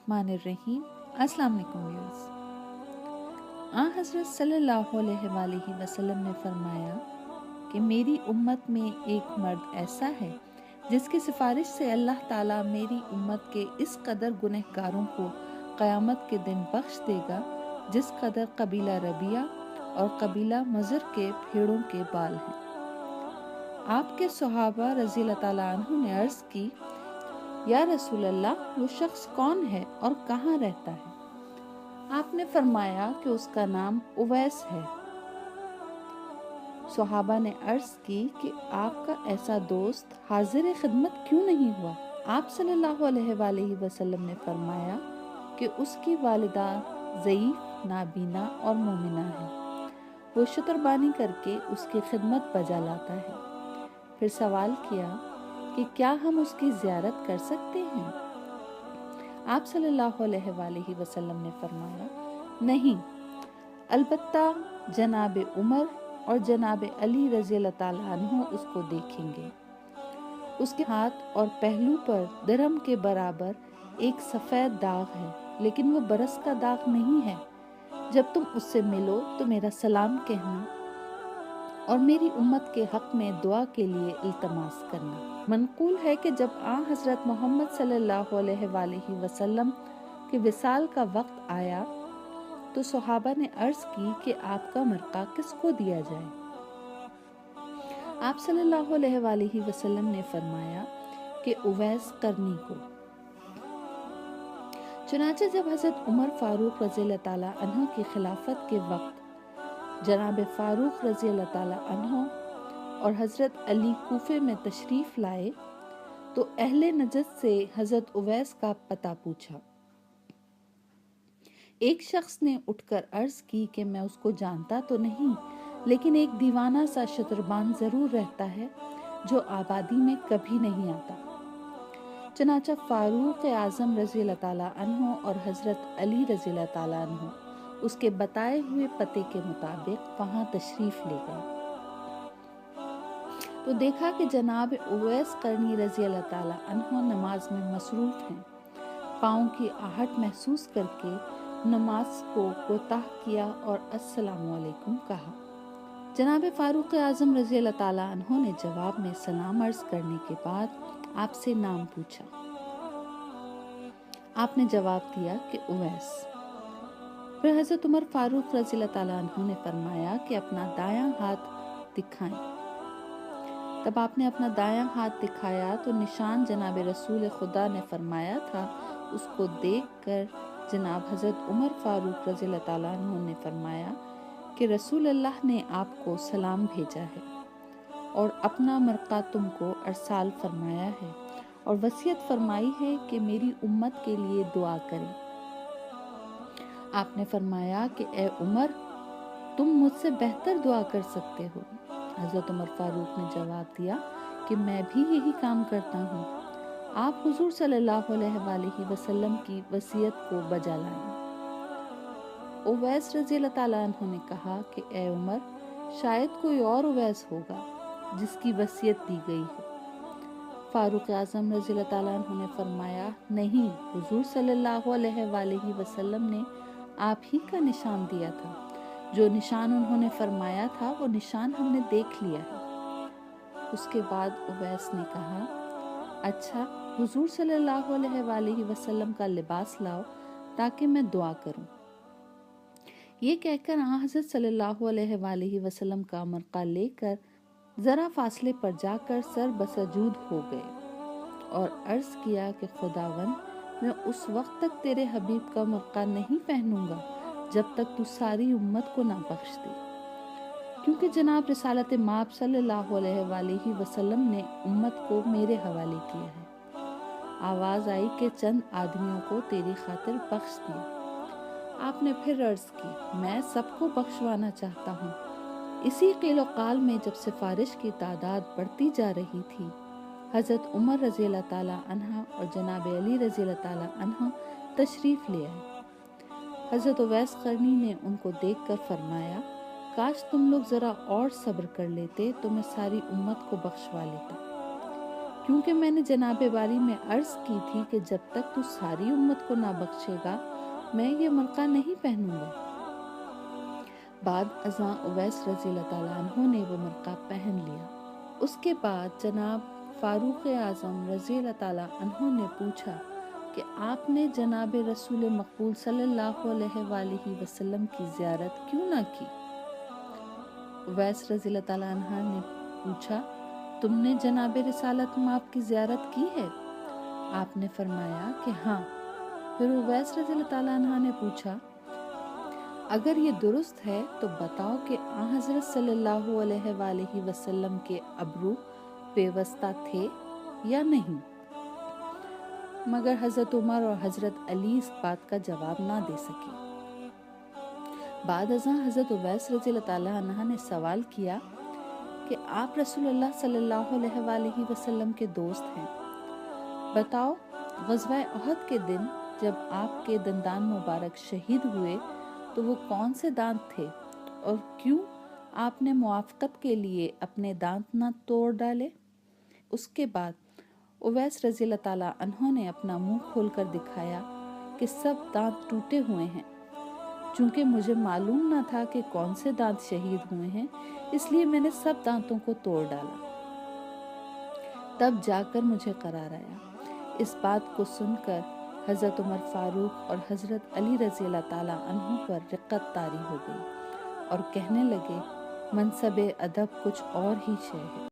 बिस्मिल्लाहिर्रहमानिर्रहीम। अस्सलाम वालेकुम व्यूअर्स। हज़रत सल्लल्लाहु अलैहि वआलिहि वसल्लम ने फरमाया कि मेरी उम्मत में एक मर्द ऐसा है जिसकी सिफारिश से अल्लाह ताला मेरी उम्मत के इस कदर गुनहगारों को क़यामत के दिन बख्श देगा जिस कदर कबीला रबिया और कबीला मज़र के भेड़ों के बाल हैं। आपके सहाबा रज़ी अल्लाह ताला अन्हु ने अर्ज़ की, या रसूल अल्लाह, वो शख्स कौन है और कहाँ रहता है? आपने फरमाया कि उसका नाम उवैस है। सहाबा ने अर्ज की कि आपका ऐसा दोस्त हाजिर खिदमत क्यों नहीं हुआ? आप सल्लल्लाहु अलैहि वसल्लम ने फरमाया कि उसकी वालिदा ज़ईफ, नाबीना और मोमिना है। वो शुतरबानी करके उसकी खिदमत बजा लाता है। फिर सवाल किया कि क्या हम उसकी ज़ियारत कर सकते हैं? आप सल्लल्लाहु अलैहि वसल्लम ने फरमाया, नहीं, अलबत्ता जनाब उमर और जनाब अली रज़ी अल्लाह ताला अन्हु उसको देखेंगे। उसके हाथ और पहलू पर दिरहम के बराबर एक सफ़ेद दाग है, लेकिन वो बरस का दाग नहीं है। जब तुम उससे मिलो तो मेरा सलाम कहना और मेरी उम्मत के हक में दुआ के लिए इल्तमास करना। मनकूल है कि जब हज़रत मोहम्मद सल्लल्लाहु अलैहि वसल्लम के विसाल का वक्त आया तो सहाबा ने अर्ज की कि आपका मरका किसको दिया जाए? आप सल्लल्लाहु अलैहि वसल्लम ने फरमाया कि उवैस करनी को। चुनाचे जब हज़रत उमर फारूक रज़ी अल्लाह ताला अन्हु की खिलाफत के वक्त जनाब फारूक रज़ी अल्लाह ताला अन्हु और हज़रत अली कूफे में तशरीफ़ लाए तो अहले नजद से हज़रत उवैस का पता पूछा। एक शख्स ने उठकर अर्ज की कि मैं उसको जानता तो नहीं, लेकिन एक दीवाना सा शतरबान जरूर रहता है जो आबादी में कभी नहीं आता। चनाचा फारूक आज़म रज़ी अल्लाह ताला अन्हु और हज़रत अली रज़ी अल्लाह ताला अन्हु उसके बताए हुए पते के मुताबिक वहां तशरीफ ले गए तो देखा कि जनाब उवैस करनी रज़ी अल्लाह ताला अन्हु नमाज में मसरूफ हैं। पाँव की आहट महसूस करके नमाज को कोताह किया और अस्सलामु अलैकुम कहा। जनाब फारूक आज़म रज़ी अल्लाह ताला अन्हु ने जवाब में सलाम अर्ज करने के बाद आपसे नाम पूछा। आपने जवाब दिया कि उवैस। फिर हज़रत उमर फारूक रज़ी अल्लाह ताला अन्हु ने फरमाया कि अपना दायां हाथ दिखाएं। तब आपने अपना दायां हाथ दिखाया तो निशान जनाब रसूल खुदा ने फरमाया था। उसको देखकर जनाब हज़रत उमर फारूक रज़ी अल्लाह ताला अन्हु ने फरमाया कि रसूल अल्लाह ने आपको सलाम भेजा है और अपना मरका तुमको अरसाल फरमाया है और वसीयत फरमाई है कि मेरी उम्मत के लिए दुआ करें। आपने फरमाया कि ए उमर, तुम मुझसे बेहतर दुआ कर सकते हो। हज़रत उमर फारूक ने जवाब दिया कि मैं भी यही काम करता हूँ। आप हुजूर सल्लल्लाहु अलैहि वसल्लम की वसीयत को बजा लाएं। उवैस रज़ी अल्लाह ताला अन्हु ने कहा कि ए उमर, शायद कोई और उवैस होगा जिसकी वसीयत दी गई हो। फारूक आज़म रज़ी अल्लाह ताला अन्हु ने फरमाया, नहीं, हुजूर सल्लल्लाहु अलैहि वसल्लम ने आप ही का निशान दिया था। जो निशान उन्होंने फरमाया था वो निशान हमने देख लिया है। उसके बाद उवैस ने कहा, अच्छा, हुजूर सल्लल्लाहु अलैहि वसल्लम का लिबास लाओ ताकि मैं दुआ करूं। ये कहकर हज़रत सल्लल्लाहु अलैहि वसल्लम का मरका लेकर जरा फासले पर जाकर सर बसजूद हो गए और अर्ज किया कि खुदावन, मैं उस वक्त तक तेरे हबीब का मरका नहीं पहनूंगा जब तक तू सारी उम्मत को ना बख्श दे, क्योंकि जनाब रिसालत माब सल्लल्लाहु अलैहि वसल्लम ने उम्मत को मेरे हवाले किया है। आवाज़ आई कि चंद आदमियों को तेरी खातिर बख्श दिया। आपने फिर अर्ज की, मैं सबको बख्शवाना चाहता हूँ। इसी क़ील क़ाल में जब सिफारिश की तादाद बढ़ती जा रही थी, हज़रत उमर रज़ी अल्लाह ताला अन्हा और जनाब अली रज़ी अल्लाह ताला अन्हा तशरीफ़ ले आए। हज़रत उवैस करनी ने उनको देखकर फरमाया, काश तुम लोग ज़रा और सब्र कर लेते तो मैं सारी उम्मत को बख्शवा लेता, کیونکہ میں نے جناب باری میں عرض کی تھی کہ جب تک تو ساری امت کو نہ بخشے گا میں یہ مرقع نہیں پہنوں گا۔ بعد ازاں اویس رضی اللہ تعالیٰ عنہ نے وہ مرقع پہن لیا۔ اس کے بعد جناب فاروق اعظم رضی اللہ تعالیٰ عنہ نے پوچھا کہ آپ نے جناب رسول مقبول صلی اللہ علیہ وآلہ وسلم کی زیارت کیوں نہ کی؟ اویس رضی اللہ تعالیٰ عنہ نے پوچھا تم نے جناب رسالت مآب کی زیارت کی ہے؟ آپ نے فرمایا کہ ہاں۔ پھر اویس رضی اللہ تعالیٰ عنہ نے پوچھا اگر یہ درست ہے تو بتاؤ کہ آن حضرت صلی اللہ علیہ وآلہ وسلم کے ابرو پیوستہ تھے یا نہیں؟ مگر حضرت عمر اور حضرت علی اس بات کا جواب نہ دے سکے۔ بعد ازاں حضرت اویس رضی اللہ تعالیٰ عنہ نے سوال کیا کہ آپ رسول اللہ صلی اللہ علیہ وآلہ وسلم کے دوست ہیں، بتاؤ غزوہ احد کے دن جب آپ کے دندان مبارک شہید ہوئے تو وہ کون سے دانت تھے اور کیوں آپ نے موافقت کے لیے اپنے دانت نہ توڑ ڈالے؟ اس کے بعد اویس رضی اللہ تعالیٰ عنہ نے اپنا منہ کھول کر دکھایا کہ سب دانت ٹوٹے ہوئے ہیں۔ چونکہ مجھے معلوم نہ تھا کہ کون سے دانت شہید ہوئے ہیں اس لیے میں نے سب دانتوں کو توڑ ڈالا۔ تب جا کر مجھے قرار آیا۔ اس بات کو سن کر حضرت عمر فاروق اور حضرت علی رضی اللہ تعالیٰ عنہ پر رقت طاری ہو گئی اور کہنے لگے منصب ادب کچھ اور ہی شے ہے۔